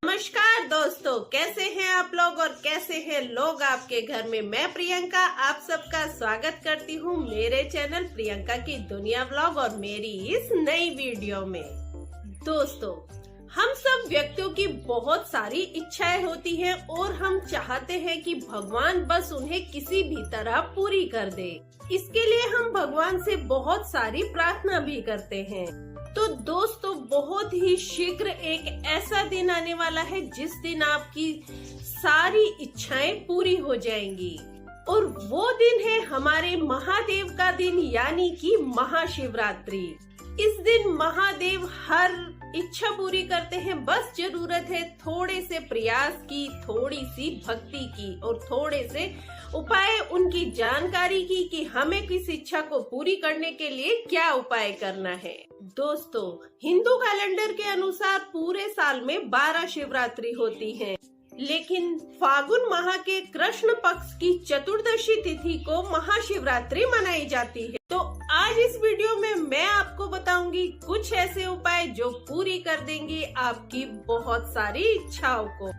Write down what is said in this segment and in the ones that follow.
नमस्कार दोस्तों, कैसे हैं आप लोग और कैसे हैं लोग आपके घर में। मैं प्रियंका आप सबका स्वागत करती हूँ मेरे चैनल प्रियंका की दुनिया व्लॉग और मेरी इस नई वीडियो में। दोस्तों, हम सब व्यक्तियों की बहुत सारी इच्छाएं होती हैं और हम चाहते हैं कि भगवान बस उन्हें किसी भी तरह पूरी कर दे। इसके लिए हम भगवान से बहुत सारी प्रार्थना भी करते हैं। तो दोस्तों, बहुत ही शीघ्र एक ऐसा दिन आने वाला है जिस दिन आपकी सारी इच्छाएं पूरी हो जाएंगी और वो दिन है हमारे महादेव का दिन, यानी कि महाशिवरात्रि। इस दिन महादेव हर इच्छा पूरी करते हैं। बस जरूरत है थोड़े से प्रयास की, थोड़ी सी भक्ति की और थोड़े से उपाय उनकी जानकारी की कि हमें किस इच्छा को पूरी करने के लिए क्या उपाय करना है। दोस्तों, हिंदू कैलेंडर के अनुसार पूरे साल में 12 शिवरात्रि होती है, लेकिन फागुन माह के कृष्ण पक्ष की चतुर्दशी तिथि को महाशिवरात्रि मनाई जाती है। तो आज इस वीडियो में मैं आपको बताऊंगी कुछ ऐसे उपाय जो पूरी कर देंगे आपकी बहुत सारी इच्छाओं को।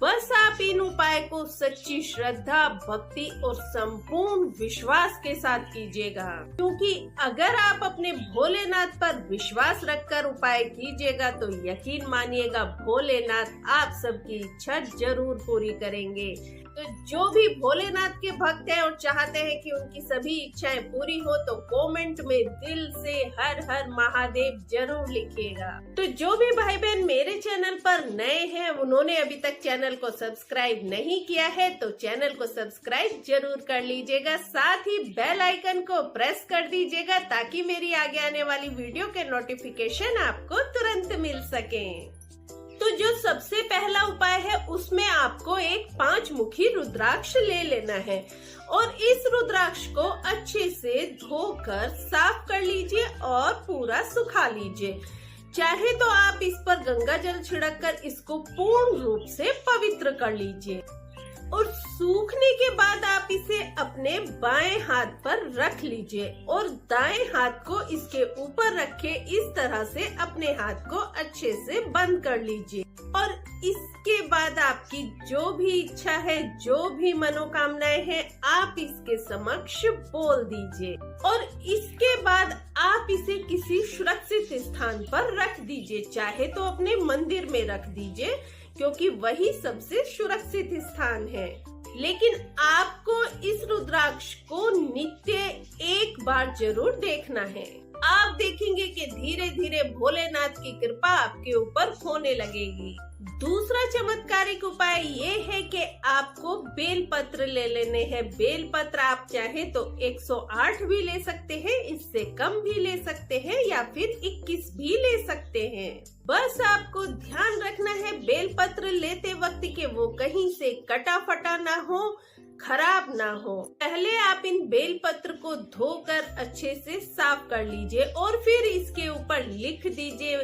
बस आप इन उपाय को सच्ची श्रद्धा, भक्ति और संपूर्ण विश्वास के साथ कीजिएगा, क्योंकि अगर आप अपने भोलेनाथ पर विश्वास रखकर उपाय कीजिएगा तो यकीन मानिएगा भोलेनाथ आप सबकी इच्छा जरूर पूरी करेंगे। तो जो भी भोलेनाथ के भक्त हैं और चाहते हैं कि उनकी सभी इच्छाएं पूरी हो तो कमेंट में दिल से हर हर महादेव जरूर लिखिएगा। तो जो भी भाई बहन मेरे चैनल पर नए हैं, उन्होंने अभी तक चैनल को सब्सक्राइब नहीं किया है तो चैनल को सब्सक्राइब जरूर कर लीजिएगा। साथ ही बेल आइकन को प्रेस कर दीजिएगा ताकि मेरी आगे आने वाली वीडियो के नोटिफिकेशन आपको तुरंत मिल सके। तो जो सबसे पहला उपाय है उसमें आपको एक 5 मुखी रुद्राक्ष ले लेना है और इस रुद्राक्ष को अच्छे से धोकर साफ कर लीजिए और पूरा सुखा लीजिए। चाहे तो आप इस पर गंगा जल छिड़क कर इसको पूर्ण रूप से पवित्र कर लीजिए और सूखने के बाद आप इसे अपने बाएं हाथ पर रख लीजिए और दाएं हाथ को इसके ऊपर रख के इस तरह से अपने हाथ को अच्छे से बंद कर लीजिए और इसके बाद आपकी जो भी इच्छा है, जो भी मनोकामनाएं हैं, आप इसके समक्ष बोल दीजिए और इसके बाद आप इसे किसी सुरक्षित स्थान पर रख दीजिए। चाहे तो अपने मंदिर में रख दीजिए क्योंकि वही सबसे सुरक्षित स्थान है, लेकिन आपको इस रुद्राक्ष को नित्य एक बार जरूर देखना है। आप देखेंगे कि धीरे धीरे भोलेनाथ की कृपा आपके ऊपर होने लगेगी। दूसरा चमत्कारिक उपाय ये है कि आपको बेल पत्र ले लेने हैं। बेल पत्र आप चाहे तो 108 भी ले सकते हैं, इससे कम भी ले सकते हैं या फिर 21 भी ले सकते हैं। बस आपको ध्यान रखना है बेल पत्र लेते वक्त के वो कहीं से कटा फटा ना हो, खराब ना हो। पहले आप इन बेल पत्र को धोकर अच्छे से साफ कर लीजिए और फिर इसके ऊपर लिख दीजिए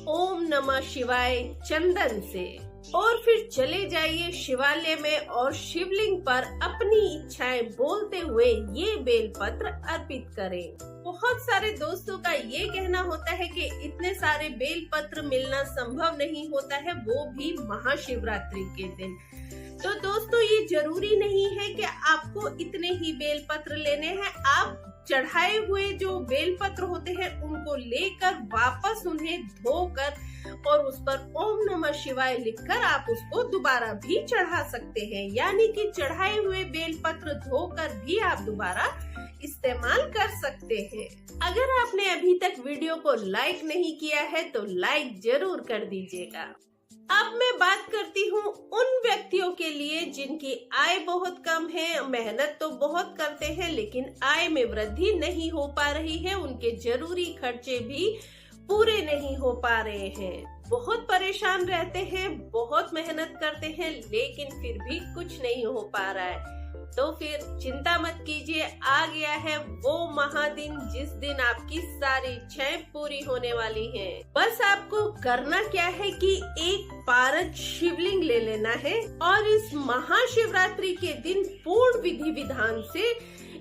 ओम नमः शिवाय चंदन से और फिर चले जाइए शिवालय में और शिवलिंग पर अपनी इच्छाएं बोलते हुए ये बेल पत्र अर्पित करें। बहुत सारे दोस्तों का ये कहना होता है कि इतने सारे बेल पत्र मिलना संभव नहीं होता है, वो भी महाशिवरात्रि के दिन। तो दोस्तों, ये जरूरी नहीं है कि आपको इतने ही बेल पत्र लेने हैं। आप चढ़ाए हुए जो बेल पत्र होते हैं उनको लेकर वापस उन्हें धोकर और उस पर ओम नमः शिवाय लिखकर आप उसको दोबारा भी चढ़ा सकते हैं, यानी कि चढ़ाए हुए बेल पत्र धोकर भी आप दोबारा इस्तेमाल कर सकते हैं। अगर आपने अभी तक वीडियो को लाइक नहीं किया है तो लाइक जरूर कर दीजिएगा। अब मैं बात करती हूँ उन व्यक्तियों के लिए जिनकी आय बहुत कम है, मेहनत तो बहुत करते हैं लेकिन आय में वृद्धि नहीं हो पा रही है, उनके जरूरी खर्चे भी पूरे नहीं हो पा रहे हैं, बहुत परेशान रहते हैं, बहुत मेहनत करते हैं लेकिन फिर भी कुछ नहीं हो पा रहा है। तो फिर चिंता मत कीजिए, आ गया है वो महादिन जिस दिन आपकी सारी इच्छाएं पूरी होने वाली हैं। बस आपको करना क्या है कि एक पारद शिवलिंग ले लेना है और इस महाशिवरात्रि के दिन पूर्ण विधि विधान से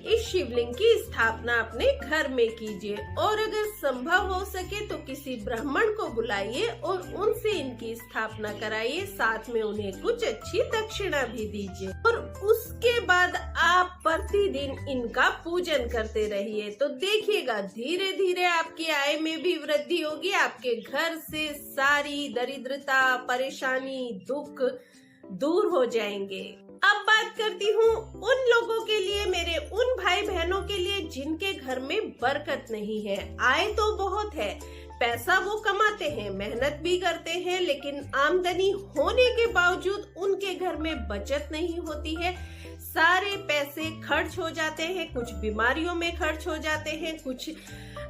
इस शिवलिंग की स्थापना अपने घर में कीजिए और अगर संभव हो सके तो किसी ब्राह्मण को बुलाइए और उनसे इनकी स्थापना कराइए, साथ में उन्हें कुछ अच्छी दक्षिणा भी दीजिए और उसके बाद आप प्रतिदिन इनका पूजन करते रहिए। तो देखिएगा धीरे धीरे आपकी आय में भी वृद्धि होगी, आपके घर से सारी दरिद्रता, परेशानी, दुख दूर हो जाएंगे। अब बात करती हूँ उन लोगों के लिए, मेरे उन भाई बहनों के लिए जिनके घर में बरकत नहीं है। आय तो बहुत है, पैसा वो कमाते हैं, मेहनत भी करते हैं, लेकिन आमदनी होने के बावजूद उनके घर में बचत नहीं होती है। सारे पैसे खर्च हो जाते हैं, कुछ बीमारियों में खर्च हो जाते हैं, कुछ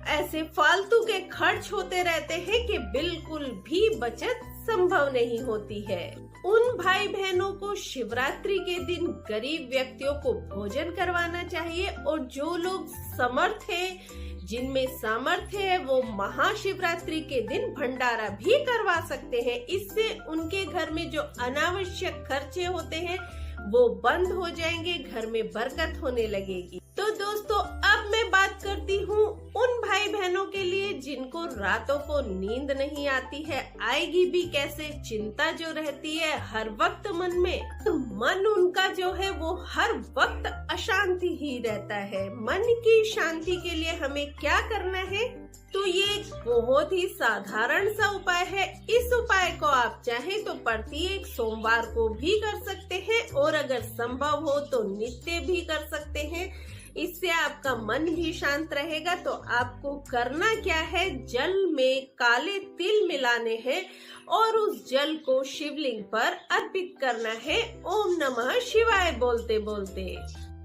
ऐसे फालतू के खर्च होते रहते हैं कि बिल्कुल भी बचत संभव नहीं होती है। उन भाई बहनों को शिवरात्रि के दिन गरीब व्यक्तियों को भोजन करवाना चाहिए और जो लोग समर्थ हैं, जिनमें सामर्थ्य है, वो महाशिवरात्रि के दिन भंडारा भी करवा सकते हैं। इससे उनके घर में जो अनावश्यक खर्चे होते हैं वो बंद हो जाएंगे, घर में बरकत होने लगेगी। तो दोस्तों अब मैं बात करती हूँ उन भाई बहनों के लिए जिनको रातों को नींद नहीं आती है, आएगी भी कैसे, चिंता जो रहती है हर वक्त मन में, तो मन उनका जो है वो हर वक्त अशांति ही रहता है। मन की शांति के लिए हमें क्या करना है? तो ये एक बहुत ही साधारण सा उपाय है। इस उपाय को आप चाहें तो प्रत्येक सोमवार को भी कर सकते हैं और अगर संभव हो तो नित्य भी कर सकते हैं। इससे आपका मन भी शांत रहेगा। तो आपको करना क्या है, जल में काले तिल मिलाने हैं और उस जल को शिवलिंग पर अर्पित करना है ओम नमः शिवाय बोलते बोलते।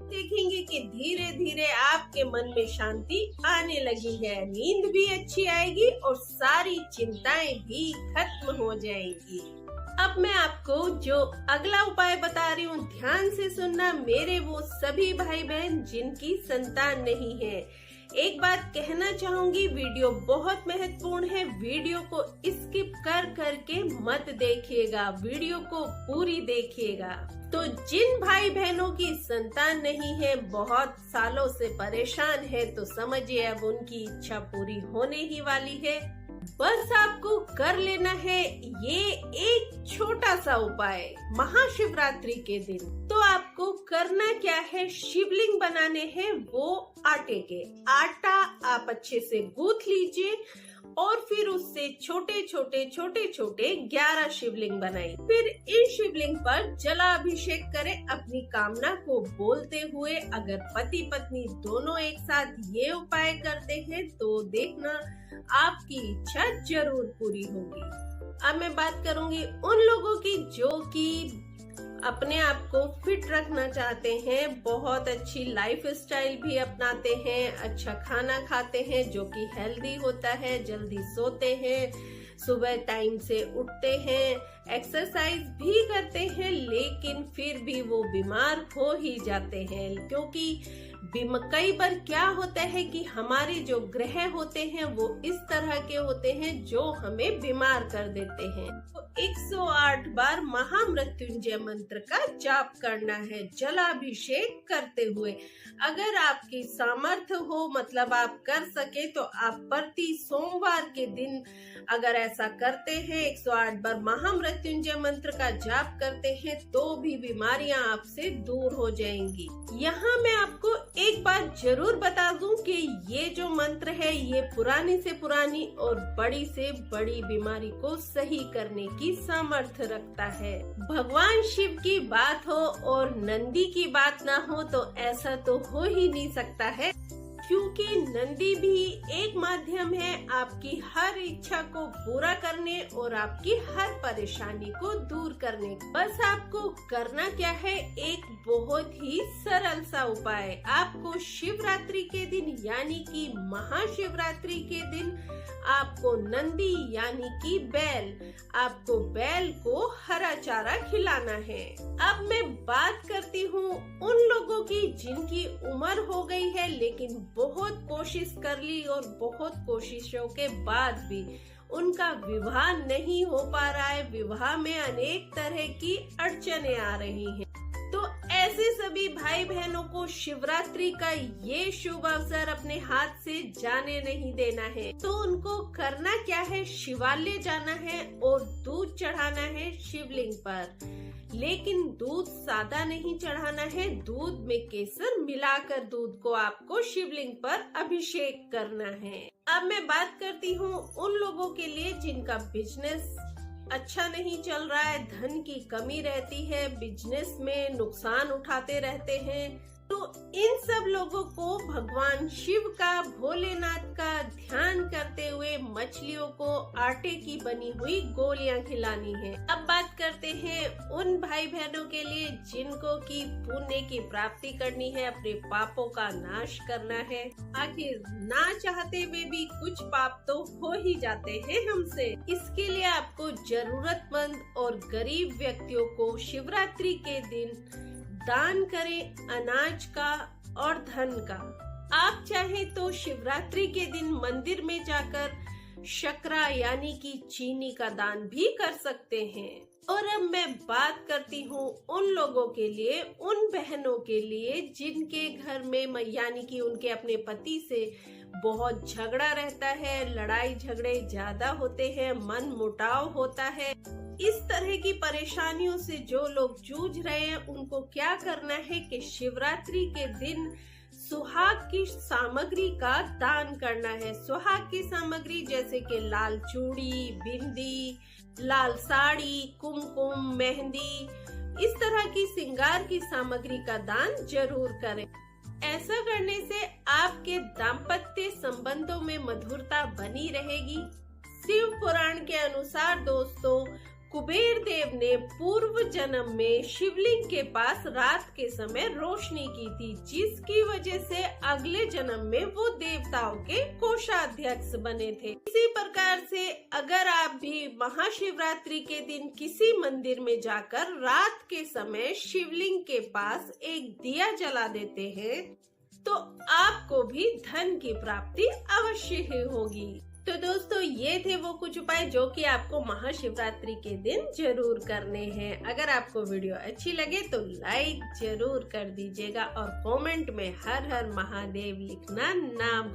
देखेंगे कि धीरे धीरे आपके मन में शांति आने लगी है, नींद भी अच्छी आएगी और सारी चिंताएं भी खत्म हो जाएंगी। अब मैं आपको जो अगला उपाय बता रही हूँ ध्यान से सुनना, मेरे वो सभी भाई बहन जिनकी संतान नहीं है। एक बात कहना चाहूंगी, वीडियो बहुत महत्वपूर्ण है, वीडियो को स्किप करके मत देखिएगा, वीडियो को पूरी देखिएगा। तो जिन भाई बहनों की संतान नहीं है, बहुत सालों से परेशान है, तो समझिए अब उनकी इच्छा पूरी होने ही वाली है। बस आपको कर लेना है ये एक छोटा सा उपाय महाशिवरात्रि के दिन। तो आपको करना क्या है, शिवलिंग बनाने हैं वो आटे के। आटा आप अच्छे से गूंथ लीजिए और फिर उससे छोटे छोटे 11 शिवलिंग बनाइए। फिर इन शिवलिंग पर जलाभिषेक करें अपनी कामना को बोलते हुए। अगर पति पत्नी दोनों एक साथ ये उपाय करते हैं तो देखना आपकी इच्छा जरूर पूरी होगी। अब मैं बात करूंगी उन लोगों की जो कि अपने आप को फिट रखना चाहते हैं, बहुत अच्छी लाइफ स्टाइल भी अपनाते हैं, अच्छा खाना खाते हैं जो कि हेल्दी होता है, जल्दी सोते हैं, सुबह टाइम से उठते हैं, एक्सरसाइज भी करते हैं, लेकिन फिर भी वो बीमार हो ही जाते हैं। क्योंकि कई बार क्या होता है कि हमारे जो ग्रह होते हैं वो इस तरह के होते हैं जो हमें बीमार कर देते हैं। तो 108 बार महामृत्युंजय मंत्र का जाप करना है जलाभिषेक करते हुए। अगर आपकी सामर्थ्य हो, मतलब आप कर सके, तो आप प्रति सोमवार के दिन अगर ऐसा करते हैं, 108 बार महामृत्युंजय मंत्र का जाप करते हैं, तो भी बीमारियां आपसे दूर हो जाएंगी। यहाँ मैं आपको एक बात जरूर बता दूं कि ये जो मंत्र है ये पुरानी से पुरानी और बड़ी से बड़ी बीमारी को सही करने की सामर्थ्य रखता है। भगवान शिव की बात हो और नंदी की बात ना हो तो ऐसा तो हो ही नहीं सकता है, क्योंकि नंदी भी एक माध्यम है आपकी हर इच्छा को पूरा करने और आपकी हर परेशानी को दूर करने। बस आपको करना क्या है, एक बहुत ही सरल सा उपाय। आपको शिवरात्रि के दिन यानी कि महाशिवरात्रि के दिन आपको नंदी यानी कि बैल, आपको बैल को हरा चारा खिलाना है। अब मैं बात करती हूँ उन लोगों की जिनकी उम्र हो गई है लेकिन बहुत कोशिश कर ली और बहुत कोशिशों के बाद भी उनका विवाह नहीं हो पा रहा है, विवाह में अनेक तरह की अड़चनें आ रही हैं। तो ऐसे सभी भाई बहनों को शिवरात्रि का ये शुभ अवसर अपने हाथ से जाने नहीं देना है। तो उनको करना क्या है, शिवालय जाना है और दूध चढ़ाना है शिवलिंग पर। लेकिन दूध सादा नहीं चढ़ाना है, दूध में केसर मिलाकर दूध को आपको शिवलिंग पर अभिषेक करना है। अब मैं बात करती हूँ उन लोगों के लिए जिनका बिजनेस अच्छा नहीं चल रहा है, धन की कमी रहती है, बिजनेस में नुकसान उठाते रहते हैं। तो इन सब लोगों को भगवान शिव का, भोलेनाथ का ध्यान करते हुए मछलियों को आटे की बनी हुई गोलियां खिलानी है। अब बात करते हैं उन भाई बहनों के लिए जिनको की पुण्य की प्राप्ति करनी है, अपने पापों का नाश करना है। आखिर ना चाहते हुए भी कुछ पाप तो हो ही जाते हैं हमसे। इसके लिए आपको जरूरतमंद और गरीब व्यक्तियों को शिवरात्रि के दिन दान करें, अनाज का और धन का। आप चाहें तो शिवरात्रि के दिन मंदिर में जाकर शकरा यानी कि चीनी का दान भी कर सकते हैं। और अब मैं बात करती हूँ उन लोगों के लिए, उन बहनों के लिए जिनके घर में यानी कि उनके अपने पति से बहुत झगड़ा रहता है, लड़ाई झगड़े ज्यादा होते हैं, मन मुटाव होता है। इस तरह की परेशानियों से जो लोग जूझ रहे हैं उनको क्या करना है कि शिवरात्रि के दिन सुहाग की सामग्री का दान करना है। सुहाग की सामग्री जैसे कि लाल चूड़ी, बिंदी, लाल साड़ी, कुमकुम, मेहंदी, इस तरह की श्रृंगार की सामग्री का दान जरूर करें। ऐसा करने से आपके दाम्पत्य संबंधों में मधुरता बनी रहेगी। शिव पुराण के अनुसार दोस्तों, कुबेर देव ने पूर्व जन्म में शिवलिंग के पास रात के समय रोशनी की थी, जिसकी वजह से अगले जन्म में वो देवताओं के कोषाध्यक्ष बने थे। इसी प्रकार से अगर आप भी महाशिवरात्रि के दिन किसी मंदिर में जाकर रात के समय शिवलिंग के पास एक दिया जला देते हैं तो आपको भी धन की प्राप्ति अवश्य ही होगी। तो दोस्तों, ये थे वो कुछ उपाय जो कि आपको महाशिवरात्रि के दिन जरूर करने हैं। अगर आपको वीडियो अच्छी लगे तो लाइक जरूर कर दीजिएगा और कमेंट में हर हर महादेव लिखना ना